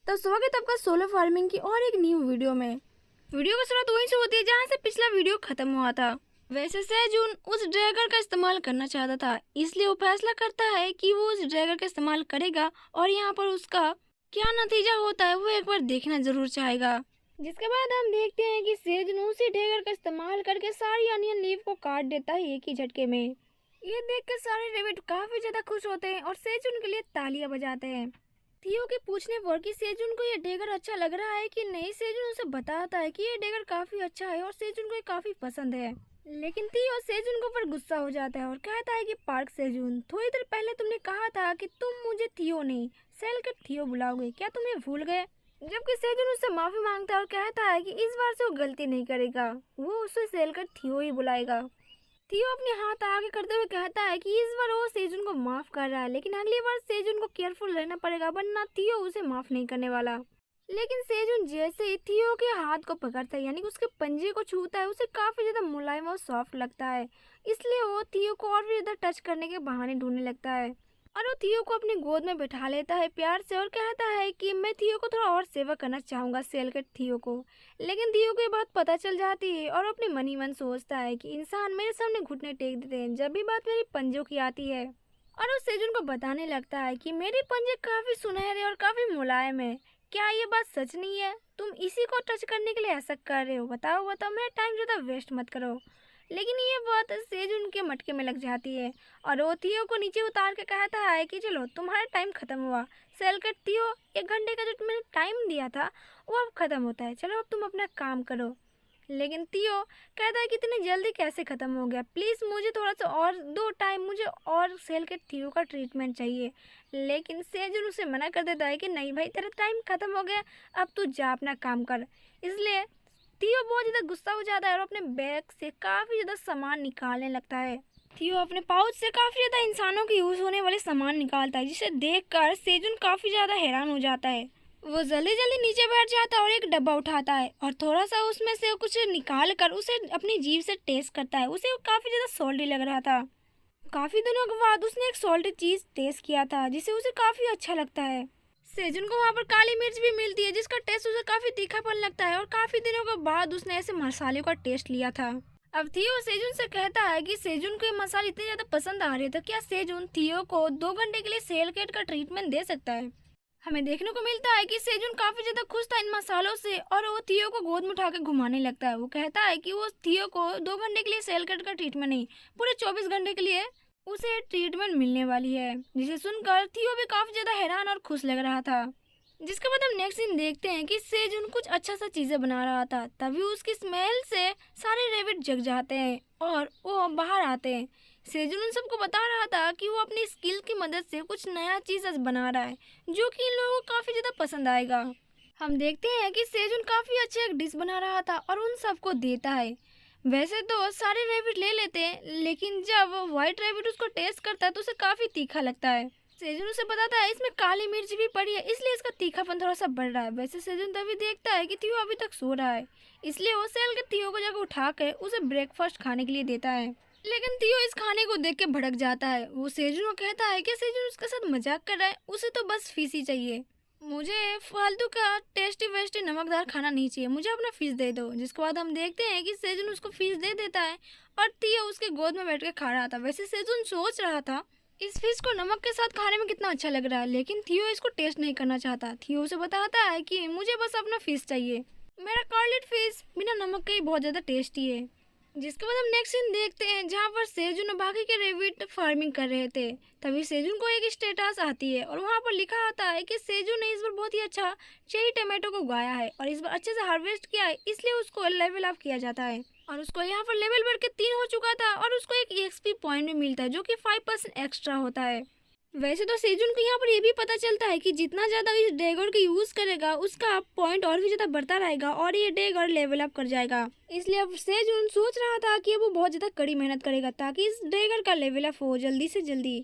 तो स्वागत है आपका सोलर फार्मिंग की और एक न्यू वीडियो में। वीडियो की शुरुआत वहीं से होती है जहाँ से पिछला वीडियो खत्म हुआ था। वैसे सहजून उस ड्रैगर का इस्तेमाल करना चाहता था, इसलिए वो फैसला करता है कि वो उस ड्रैगर का इस्तेमाल करेगा और यहाँ पर उसका क्या नतीजा होता है वो एक बार देखना जरूर चाहेगा। जिसके बाद हम देखते हैं कि सहजून उसी ड्रैगर का इस्तेमाल करके सारी अनियन लीफ को काट देता है एक ही झटके में। ये देख कर सारे रेबिट काफी ज्यादा खुश होते हैं और सहजून के लिए तालियां बजाते हैं। थियो के पूछने पर कि सेजुन को ये डेगर अच्छा लग रहा है कि नहीं, सेजुन उसे बताता है कि ये डेगर काफी अच्छा है और सेजुन को ये काफी पसंद है। लेकिन थियो सेजुन को पर गुस्सा हो जाता है और कहता है कि पार्क सेजुन, थोड़ी देर पहले तुमने कहा था कि तुम मुझे थियो नहीं सेलकट थियो बुलाओगे, क्या तुम ये भूल गए? जबकि सेजुन उससे माफी मांगता है और कहता है कि इस बार से वो गलती नहीं करेगा, वो उसे सेलकट थियो ही बुलाएगा। थियो अपने हाथ आगे करते हुए कहता है कि इस बार वो सेजुन को माफ कर रहा है, लेकिन अगली बार सेजुन को केयरफुल रहना पड़ेगा वरना थियो उसे माफ नहीं करने वाला। लेकिन सेजुन जैसे ही थियो के हाथ को पकड़ता है यानी कि उसके पंजे को छूता है, उसे काफी ज्यादा मुलायम और सॉफ्ट लगता है, इसलिए वो थियो को और भी ज्यादा टच करने के बहाने ढूंढने लगता है और वो थियो को अपनी गोद में बैठा लेता है प्यार से और कहता है कि मैं थियो को थोड़ा और सेवा करना चाहूंगा सेलकट थियो को। लेकिन थियो को ये बात पता चल जाती है और अपने मन ही मन सोचता है कि इंसान मेरे सामने घुटने टेक देते हैं जब भी बात मेरी पंजों की आती है, और वो सेजुन को बताने लगता है कि मेरे पंजे काफी सुनहरे और काफी मुलायम है, क्या ये बात सच नहीं है? तुम इसी को टच करने के लिए ऐसा कर रहे हो? बताओ बताओ, मेरा टाइम ज्यादा वेस्ट मत करो। लेकिन ये बात सेजुन के मटके में लग जाती है और वो थियो को नीचे उतार के कहता है कि चलो तुम्हारा टाइम खत्म हुआ सेलकट थियो, 1 घंटे का जो मैंने टाइम दिया था वो अब खत्म होता है, चलो अब तुम अपना काम करो। लेकिन थियो कहता है कि इतनी जल्दी कैसे खत्म हो गया, प्लीज़ मुझे थोड़ा सा और दो टाइम, मुझे और सेलकट थियो का ट्रीटमेंट चाहिए। लेकिन सेजुन उसे मना कर देता है कि नहीं भाई, तेरा टाइम खत्म हो गया, अब तू जा अपना काम कर। इसलिए थियो बहुत ज़्यादा गुस्सा हो जाता है और अपने बैग से काफ़ी ज़्यादा सामान निकालने लगता है। थियो अपने पाउच से काफ़ी ज़्यादा इंसानों के यूज़ होने वाले सामान निकालता है, जिसे देखकर सेजुन काफ़ी ज़्यादा हैरान हो जाता है। वो जल्दी जल्दी नीचे बैठ जाता है और एक डब्बा उठाता है और थोड़ा सा उसमें से कुछ निकाल कर उसे अपनी जीभ से टेस्ट करता है। उसे काफ़ी ज़्यादा सॉल्टी लग रहा था। काफ़ी दिनों के बाद उसने एक सॉल्टी चीज़ टेस्ट किया था जिसे उसे काफ़ी अच्छा लगता है। सेजुन को वहाँ पर काली मिर्च भी मिलती है जिसका टेस्ट उसे काफ़ी तीखापन लगता है और काफ़ी दिनों के बाद उसने ऐसे मसाले का टेस्ट लिया था। अब थियो सेजुन से कहता है कि सेजुन को ये मसाले इतने ज़्यादा पसंद आ रहे थे, क्या सेजुन थियो को 2 घंटे के लिए सेलकट का ट्रीटमेंट दे सकता है? हमें देखने को मिलता है कि सेजुन काफ़ी ज़्यादा खुश था इन मसालों से और वो थियो को गोद में उठा के घुमाने लगता है। वो कहता है कि वो थियो को 2 घंटे के लिए सेलकट का ट्रीटमेंट नहीं, पूरे 24 घंटे के लिए उसे ट्रीटमेंट मिलने वाली है, जिसे सुनकर थियो भी काफ़ी ज़्यादा हैरान और खुश लग रहा था। जिसके बाद हम नेक्स्ट सीन देखते हैं कि सेजुन कुछ अच्छा सा चीज़ें बना रहा था, तभी उसकी स्मेल से सारे रेबिट जग जाते हैं और वो बाहर आते हैं। सेजुन उन सबको बता रहा था कि वो अपनी स्किल की मदद से कुछ नया चीज़ बना रहा है जो कि इन लोगों को काफ़ी ज़्यादा पसंद आएगा। हम देखते हैं कि सेजुन काफ़ी अच्छे एक डिश बना रहा था और उन सबको देता है। वैसे तो सारे रेबिट ले लेते हैं, लेकिन जब व्हाइट रेबिट उसको टेस्ट करता है तो उसे काफ़ी तीखा लगता है। सेजुन उसे बताता है इसमें काली मिर्च भी पड़ी है, इसलिए इसका तीखापन थोड़ा सा बढ़ रहा है। वैसे सेजुन तभी देखता है कि थियो अभी तक सो रहा है, इसलिए वो सेल के थियो को जाकर उठा कर उसे ब्रेकफास्ट खाने के लिए देता है। लेकिन थियो इस खाने को देख के भड़क जाता है। वो सेजुन को कहता है कि सेजुन उसके साथ मजाक कर रहा है, उसे तो बस फीस ही चाहिए, मुझे फालतू का टेस्टी वेस्टी नमकदार खाना नहीं चाहिए, मुझे अपना फीस दे दो। जिसके बाद हम देखते हैं कि सेजुन उसको फीस दे देता है और थियो उसके गोद में बैठ के खा रहा था। वैसे सेजुन सोच रहा था इस फिश को नमक के साथ खाने में कितना अच्छा लग रहा है, लेकिन थियो इसको टेस्ट नहीं करना चाहता। थियो उसे बताता है कि मुझे बस अपना फिश चाहिए, मेरा कार्लेट फिश बिना नमक के ही बहुत ज़्यादा टेस्टी है। जिसके बाद हम नेक्स्ट सीन देखते हैं जहाँ पर सेजुन और बाकी के रेबिट फार्मिंग कर रहे थे। तभी सेजुन को एक स्टेटस आती है और वहाँ पर लिखा आता है कि सेजुन ने इस बार बहुत ही अच्छा चेरी टमाटो को उगाया है और इस बार अच्छे से हार्वेस्ट किया है, इसलिए उसको लेवल अप किया जाता है और उसको यहाँ पर लेवल बढ़ के 3 हो चुका था और उसको एक एक्सपी पॉइंट भी मिलता है जो कि 5% एक्स्ट्रा होता है। वैसे तो सेजुन को यहाँ पर ये भी पता चलता है कि जितना ज़्यादा इस डेगर का यूज़ करेगा उसका पॉइंट और भी ज़्यादा बढ़ता रहेगा और ये डेगर लेवल अप कर जाएगा। इसलिए अब सेजुन सोच रहा था कि अब वो बहुत ज़्यादा कड़ी मेहनत करेगा ताकि इस डेगर का लेवल अप हो जल्दी से जल्दी।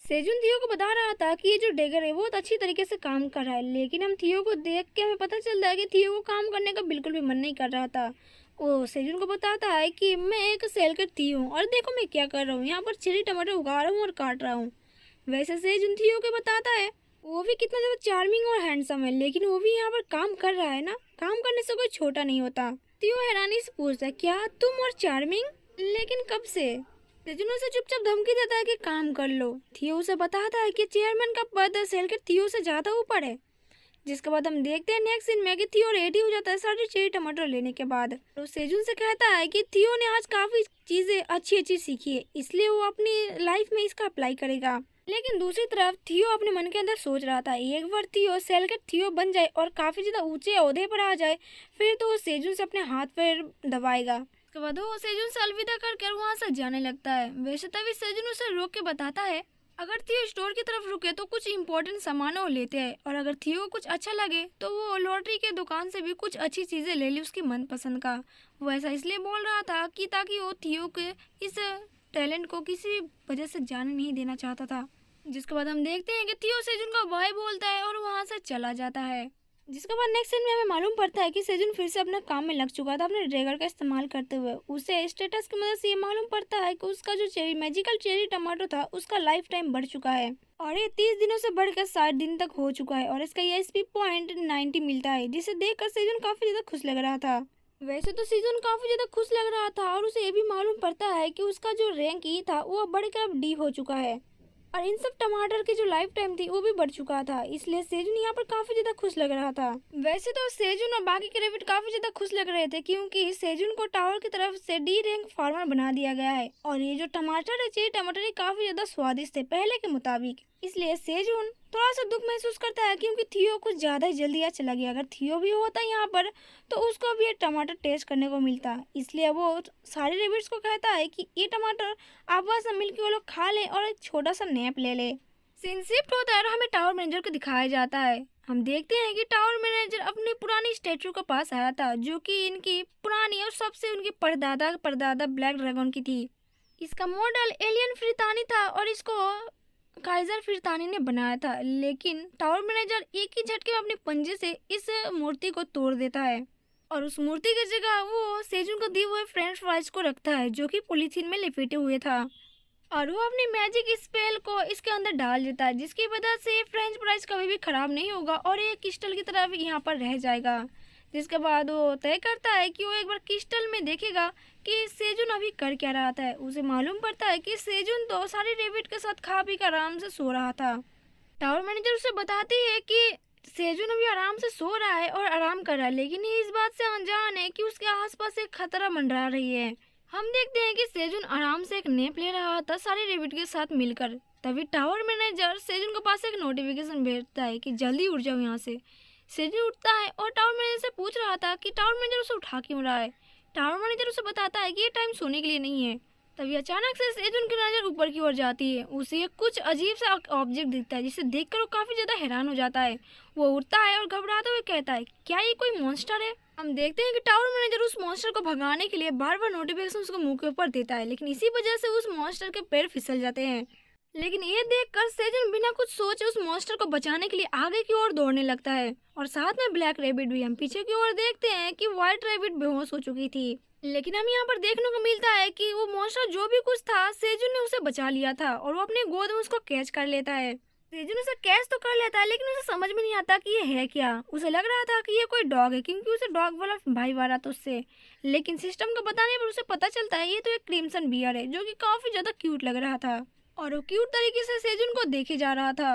सेजुन थियो को बता रहा था कि ये जो डेगर है बहुत अच्छी तरीके से काम कर रहा है, लेकिन हम थियो को देख के हमें पता चलता है कि थियो को काम करने का बिल्कुल भी मन नहीं कर रहा था। वो सेजुन को बताता है कि मैं एक सेलकट थियो हूँ और देखो मैं क्या कर रहा हूँ, यहाँ पर चेरी टमाटर उगा रहा हूँ और काट रहा हूँ। वैसे सेजुन थियो को बताता है वो भी कितना ज़्यादा चार्मिंग और हैंडसम है, लेकिन वो भी यहाँ पर काम कर रहा है ना। काम करने से कोई छोटा नहीं होता। थियो हैरानी से पूछता है, क्या तुम और चार्मिंग? लेकिन कब से? सेजुन उसे चुपचाप धमकी देता है कि काम कर लो। थियो उसे बताता है कि चेयरमैन का पद सेल के थियो से ज़्यादा ऊपर है। जिसके बाद हम देखते हैं नेक्स्ट सीन में कि थियो रेडी हो जाता है सारे चेरी टमाटर लेने के बाद। तो सेजुन से कहता है कि थियो ने आज काफ़ी चीज़ें अच्छी सीखी है, इसलिए वो अपनी लाइफ में इसका अप्लाई करेगा। लेकिन दूसरी तरफ थियो अपने मन के अंदर सोच रहा था, एक बार थियो सेल के थियो बन जाए और काफ़ी ज़्यादा ऊंचे ओहदे पर आ जाए, फिर तो वो सेजुन से अपने हाथ पैर दबाएगा। उसके बाद वो सेजुन से अलविदा करके वहाँ से जाने लगता है। वैसे तभी सेजुन उसे रोक के बताता है, अगर थियो स्टोर की तरफ रुके तो कुछ इंपॉर्टेंट सामान वो लेते हैं, और अगर थियो को कुछ अच्छा लगे तो वो लॉटरी के दुकान से भी कुछ अच्छी चीज़ें ले ली उसकी मनपसंद का। वो ऐसा इसलिए बोल रहा था कि ताकि वो थियो के इस टैलेंट को किसी भी वजह से जाने नहीं देना चाहता था। जिसके बाद हम देखते हैं कि थियो सेजुन का बाय बोलता है और वहाँ से चला जाता है। जिसके बाद नेक्स्ट सीन में हमें मालूम पड़ता है कि सेजुन फिर से अपने काम में लग चुका था अपने ड्रैगर का इस्तेमाल करते हुए। उसे स्टेटस की मदद से ये मालूम पड़ता है कि उसका जो मैजिकल चेरी टमाटो था उसका लाइफ टाइम बढ़ चुका है और ये 30 दिनों से बढ़कर 60 दिन तक हो चुका है और इसका ESP पॉइंट 90 मिलता है, जिसे देखकर सेजुन काफ़ी ज़्यादा खुश लग रहा था। वैसे तो सेजुन काफ़ी ज़्यादा खुश लग रहा था और उसे ये भी मालूम पड़ता है कि उसका जो रैंक ई था वो बढ़कर अब D हो चुका है और इन सब टमाटर की जो लाइफ टाइम थी वो भी बढ़ चुका था, इसलिए सेजुन यहाँ पर काफी ज्यादा खुश लग रहा था। वैसे तो सेजुन और बाकी के रैबिट काफी ज्यादा खुश लग रहे थे क्योंकि सेजुन को टावर की तरफ से D रैंक फार्मर बना दिया गया है और ये जो टमाटर है चेरी टमाटर ये काफी ज्यादा स्वादिष्ट है पहले के मुताबिक। इसलिए सेजुन थोड़ा सा दुख महसूस करता है क्योंकि थियो कुछ ज्यादा ही जल्दी यहाँ चला गया। अगर थियो भी होता यहाँ पर तो उसको भी ये टमाटर टेस्ट करने को मिलता, इसलिए वो सारे रेबिट्स को कहता है कि ये टमाटर आपस में मिलकर वो लोग खा ले और एक छोटा सा नैप ले ले। सीन शिफ्ट होता है और हमें टावर मैनेजर को दिखाया जाता है। हम देखते हैं कि टावर मैनेजर अपनी पुरानी स्टैचू के पास आया था जो कि इनकी पुरानी और सबसे उनकी परदादा ब्लैक ड्रैगन की थी। इसका मॉडल एलियन फ्रितानी था और इसको काइजर फ्रितानी ने बनाया था, लेकिन टावर मैनेजर एक ही झटके में अपने पंजे से इस मूर्ति को तोड़ देता है और उस मूर्ति की जगह वो सेजुन को दिए हुए फ्रेंच फ्राइज को रखता है जो कि पॉलीथीन में लपेटे हुए था और वो अपनी मैजिक स्पेल को इसके अंदर डाल देता है, जिसकी वजह से फ्रेंच फ्राइज कभी भी खराब नहीं होगा और ये क्रिस्टल की तरह यहाँ पर रह जाएगा। जिसके बाद वो तय करता है कि वो एक बार क्रिस्टल में देखेगा कि सेजुन अभी कर क्या रहा था। उसे मालूम पड़ता है कि सेजुन तो सारी रेबिट के साथ खा पी कर आराम से सो रहा था। टावर मैनेजर उसे बताती है कि सेजुन अभी आराम से सो रहा है और आराम कर रहा है, लेकिन ये इस बात से अनजान है कि उसके आसपास एक खतरा मंडरा रही है। हम देखते हैं कि सेजुन आराम से एक नैप ले रहा था सारे रेबिट के साथ मिलकर। तभी टावर मैनेजर सेजुन के पास एक नोटिफिकेशन भेजता है कि जल्दी उठ जाओ यहाँ से। सेजुन उठता है और टावर मैनेजर से पूछ रहा था कि टावर मैनेजर उसे उठा क्यों रहा है। टावर मैनेजर उसे बताता है कि ये टाइम सोने के लिए नहीं है। तभी अचानक से सेजुन की नज़र ऊपर की ओर जाती है। उसे कुछ अजीब सा ऑब्जेक्ट दिखता है जिसे देखकर वो काफ़ी ज़्यादा हैरान हो जाता है। वो उठता है और घबराते हुए कहता है, क्या ये कोई मॉन्स्टर है? हम देखते हैं कि टावर मैनेजर उस मॉन्स्टर को भगाने के लिए बार बार नोटिफिकेशन उसको मुंह के ऊपर देता है, लेकिन इसी वजह से उस मॉन्स्टर के पैर फिसल जाते हैं। लेकिन ये देखकर सेजुन बिना कुछ सोचे उस मॉन्स्टर को बचाने के लिए आगे की ओर दौड़ने लगता है और साथ में ब्लैक रैबिट भी। हम पीछे की ओर देखते हैं कि व्हाइट रैबिट बेहोश हो चुकी थी, लेकिन हम यहाँ पर देखने को मिलता है कि वो मॉन्स्टर जो भी कुछ था सेजुन ने उसे बचा लिया था और वो अपनी गोद में उसको कैच कर लेता है। सेजुन उसे कैच तो कर लेता है लेकिन उसे समझ में नहीं आता कि ये है क्या। उसे लग रहा था कि ये कोई डॉग है क्योंकि उसे डॉग वाला भाई आ रहा था उससे, लेकिन सिस्टम को बताने पर उसे पता चलता है ये तो एक क्रिम्सन बियर है जो कि काफी ज्यादा क्यूट लग रहा था और वो क्यूट तरीके से सेजुन को देखे जा रहा था।